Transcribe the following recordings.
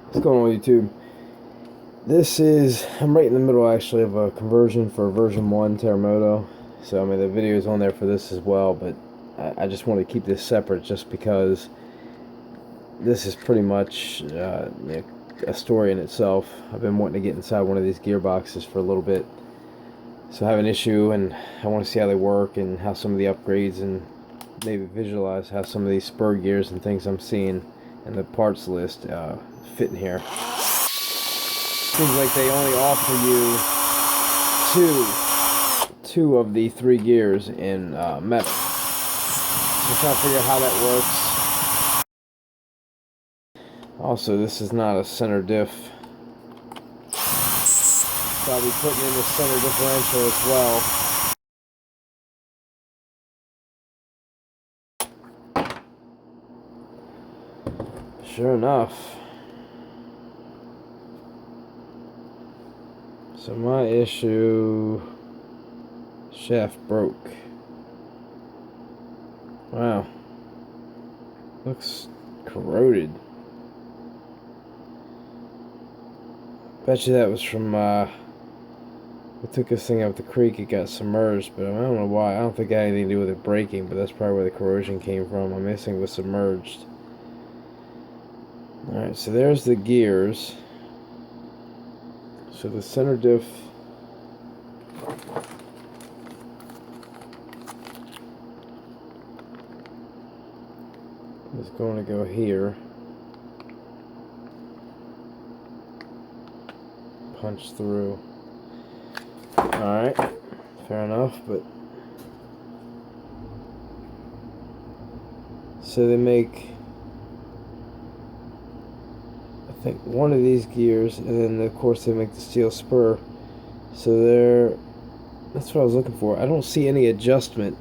What's going on, YouTube? I'm right in the middle actually of a conversion for version 1 Terremoto. So I mean the video is on there for this as well, but I just want to keep this separate just because this is pretty much a story in itself. I've been wanting to get inside one of these gearboxes for a little bit. So I have an issue and I want to see how they work and how some of the upgrades, and maybe visualize how some of these spur gears and things I'm seeing in the parts list fit in here. Seems like they only offer you two of the 3 gears in metal. So trying to figure out how that works. Also, this is not a center diff. So I'll be putting in the center differential as well. Sure enough. So my issue, shaft broke. Wow. Looks corroded. Bet you that was from, we took this thing up the creek, it got submerged, but I don't know why. I don't think it had anything to do with it breaking, but that's probably where the corrosion came from. I'm guessing it was submerged. Alright, so there's the gears. So the center diff is going to go here. Punch through. Alright, fair enough, but so they make, I think, one of these gears, and then of course they make the steel spur. So that's what I was looking for. I don't see any adjustment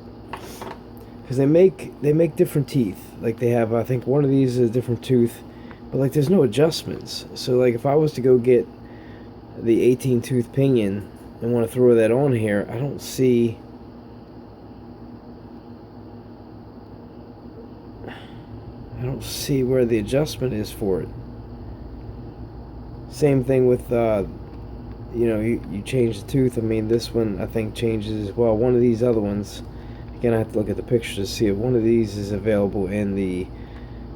because they make different teeth. Like they have, I think one of these is a different tooth, but like there's no adjustments. So like if I was to go get the 18 tooth pinion and want to throw that on here, I don't see where the adjustment is for it. Same thing with you change the tooth. I mean, this one I think changes as well. One of these other ones, again, I have to look at the pictures to see if one of these is available in the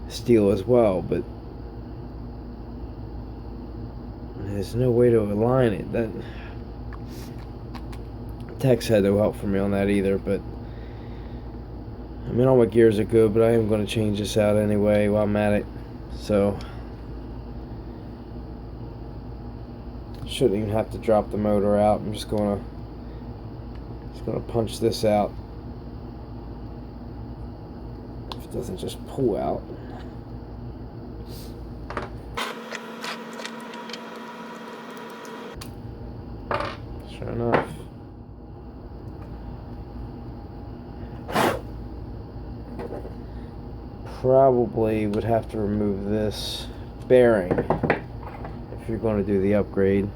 steel as well, but there's no way to align it. That text had no help for me on that either, but I mean all my gears are good, but I am going to change this out anyway while I'm at it. So shouldn't even have to drop the motor out. I'm just gonna punch this out if it doesn't just pull out. Sure enough. Probably would have to remove this bearing if you're going to do the upgrade.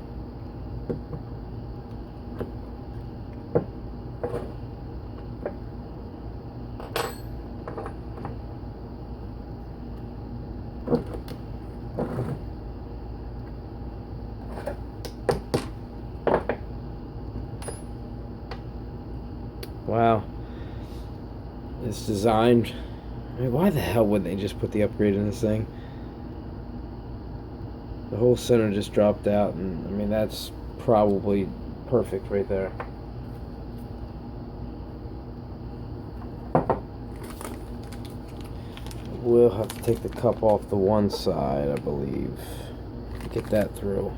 Wow. It's designed. I mean, why the hell wouldn't they just put the upgrade in this thing? The whole center just dropped out, and I mean, that's probably perfect right there. We'll have to take the cup off the one side, I believe, to get that through.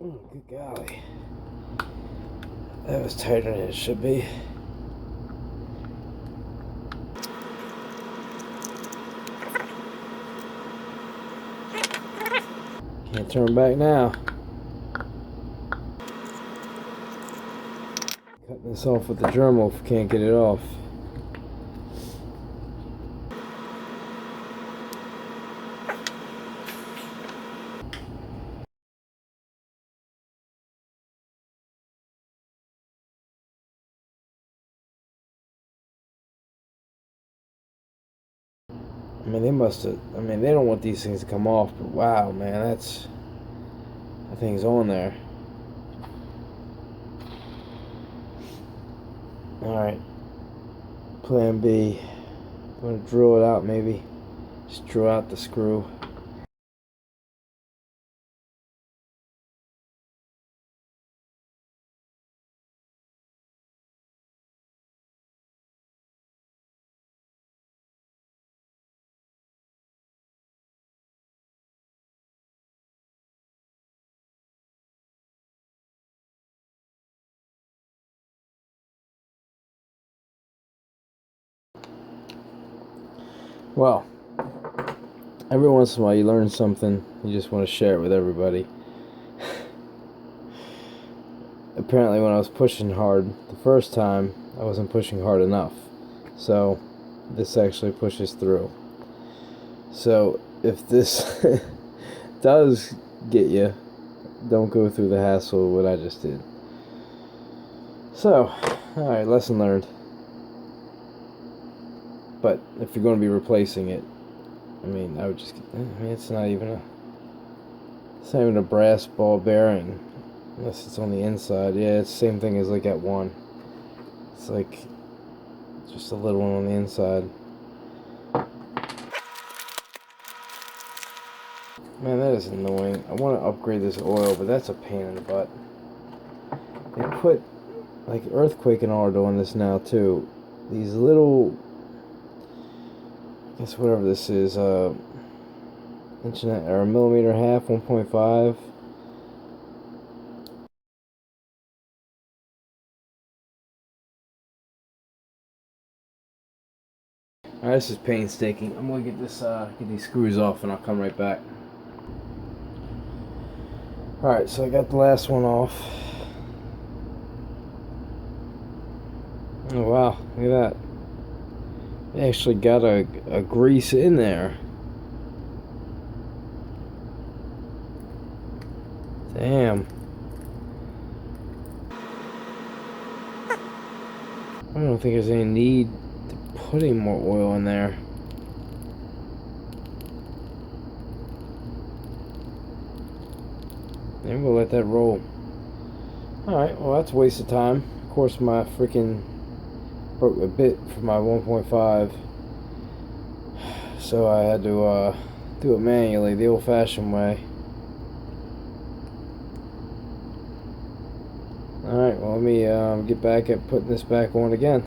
Oh, good golly. That was tighter than it should be. Can't turn back now. Cutting this off with the Dremel if we can't get it off. mean, they must have. I mean, they don't want these things to come off, but wow, man, that thing's on there. Alright. Plan B. I'm going to drill it out, maybe. Just drill out the screw. Well, every once in a while you learn something, you just want to share it with everybody. Apparently when I was pushing hard the first time, I wasn't pushing hard enough. So, this actually pushes through. So, if this does get you, don't go through the hassle of what I just did. So, alright, lesson learned. But if you're going to be replacing it, I mean, I would just, I mean, it's not even a brass ball bearing, unless it's on the inside. Yeah, it's the same thing as like at one. It's like just a little one on the inside. Man, that is annoying. I want to upgrade this oil, but that's a pain in the butt. They put like earthquake and all are doing this now too. These little, I guess whatever this is, inch and or a millimeter and a half, 1.5. Alright, this is painstaking. I'm gonna get these screws off, and I'll come right back. Alright, so I got the last one off. Oh wow, look at that. They actually got a grease in there. Damn. I don't think there's any need to put any more oil in there. And we'll let that roll. Alright, well that's a waste of time. Of course my freaking broke a bit for my 1.5. So I had to do it manually, the old-fashioned way. Alright, well let me get back at putting this back on again.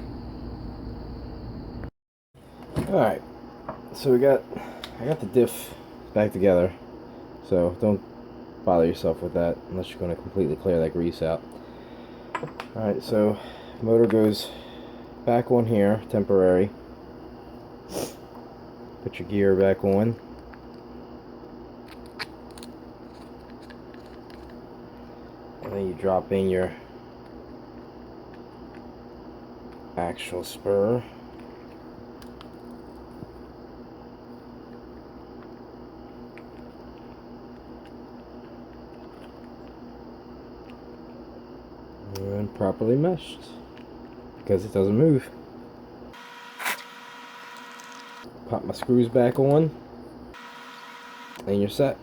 Alright, so I got the diff back together. So don't bother yourself with that unless you're going to completely clear that grease out. Alright, so motor goes back on here, temporary. Put your gear back on. And then you drop in your actual spur. And properly meshed, because it doesn't move. Pop my screws back on, and you're set.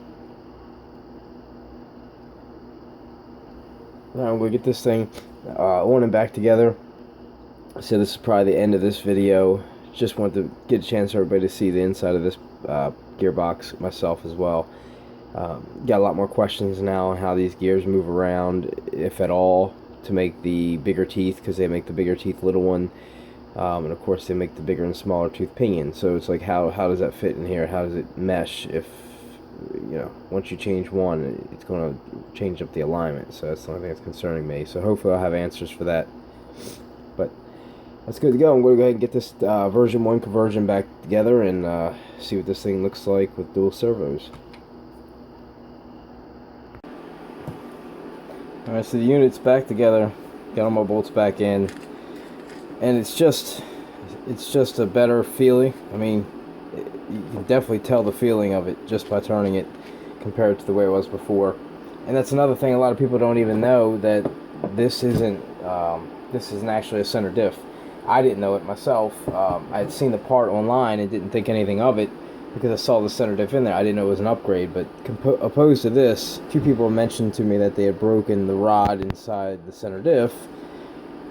Now I'm going to get this thing on and back together. So this is probably the end of this video. Just wanted to get a chance for everybody to see the inside of this gearbox myself as well. Got a lot more questions now on how these gears move around, if at all, to make the bigger teeth, because they make the bigger teeth little one, and of course they make the bigger and smaller tooth pinion. So it's like, how does that fit in here? How does it mesh? If you know, once you change one, it's going to change up the alignment. So that's the only thing that's concerning me. So hopefully I'll have answers for that. But that's good to go. I'm going to go ahead and get this version 1 conversion back together and see what this thing looks like with dual servos. Alright, so the unit's back together. Got all my bolts back in. And it's just a better feeling. I mean, you can definitely tell the feeling of it just by turning it compared to the way it was before. And that's another thing, a lot of people don't even know, that this isn't actually a center diff. I didn't know it myself. I had seen the part online and didn't think anything of it because I saw the center diff in there. I didn't know it was an upgrade, but opposed to this, a few people mentioned to me that they had broken the rod inside the center diff,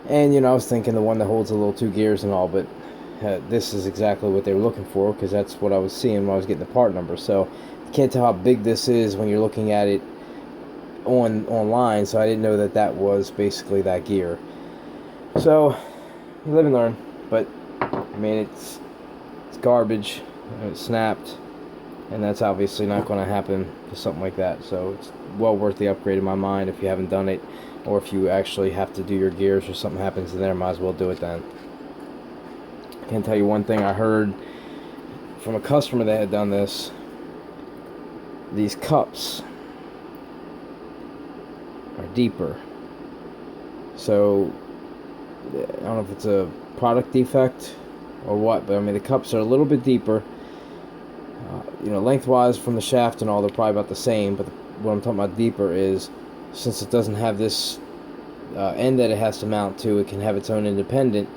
and I was thinking the one that holds the little 2 gears and all, but this is exactly what they were looking for, because that's what I was seeing when I was getting the part number. So you can't tell how big this is when you're looking at it online, so I didn't know that that was basically that gear. So you live and learn, but I mean it's garbage. It snapped, and that's obviously not going to happen to something like that. So it's well worth the upgrade in my mind if you haven't done it, or if you actually have to do your gears or something happens in there, might as well do it then. I can tell you one thing I heard from a customer that had done this. These cups are deeper, so I don't know if it's a product defect or what, but I mean the cups are a little bit deeper. Lengthwise from the shaft and all, they're probably about the same, but what I'm talking about deeper is, since it doesn't have this end that it has to mount to, it can have its own independent,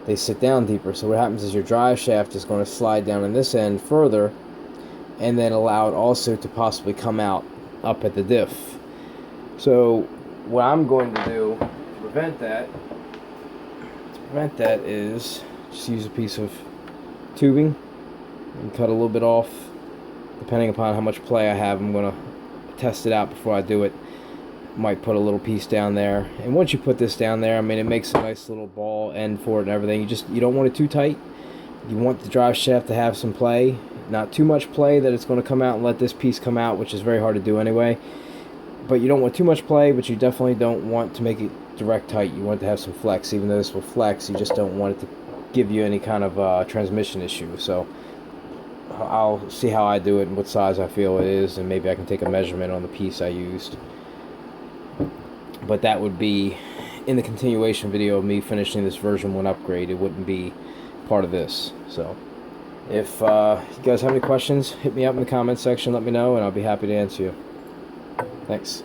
they sit down deeper. So what happens is your drive shaft is going to slide down in this end further, and then allow it also to possibly come out up at the diff. So what I'm going to do to prevent that is just use a piece of tubing and cut a little bit off. Depending upon how much play I have, I'm going to test it out before I do it. Might put a little piece down there, and once you put this down there, I mean it makes a nice little ball end for it and everything. You don't want it too tight. You want the drive shaft to have some play, not too much play that it's going to come out and let this piece come out, which is very hard to do anyway. But you don't want too much play, but you definitely don't want to make it direct tight. You want it to have some flex. Even though this will flex, you just don't want it to give you any kind of transmission issue. So I'll see how I do it and what size I feel it is, and maybe I can take a measurement on the piece I used. But that would be in the continuation video of me finishing this version 1 upgrade. It wouldn't be part of this. So if you guys have any questions, hit me up in the comments section, let me know, and I'll be happy to answer you. Thanks.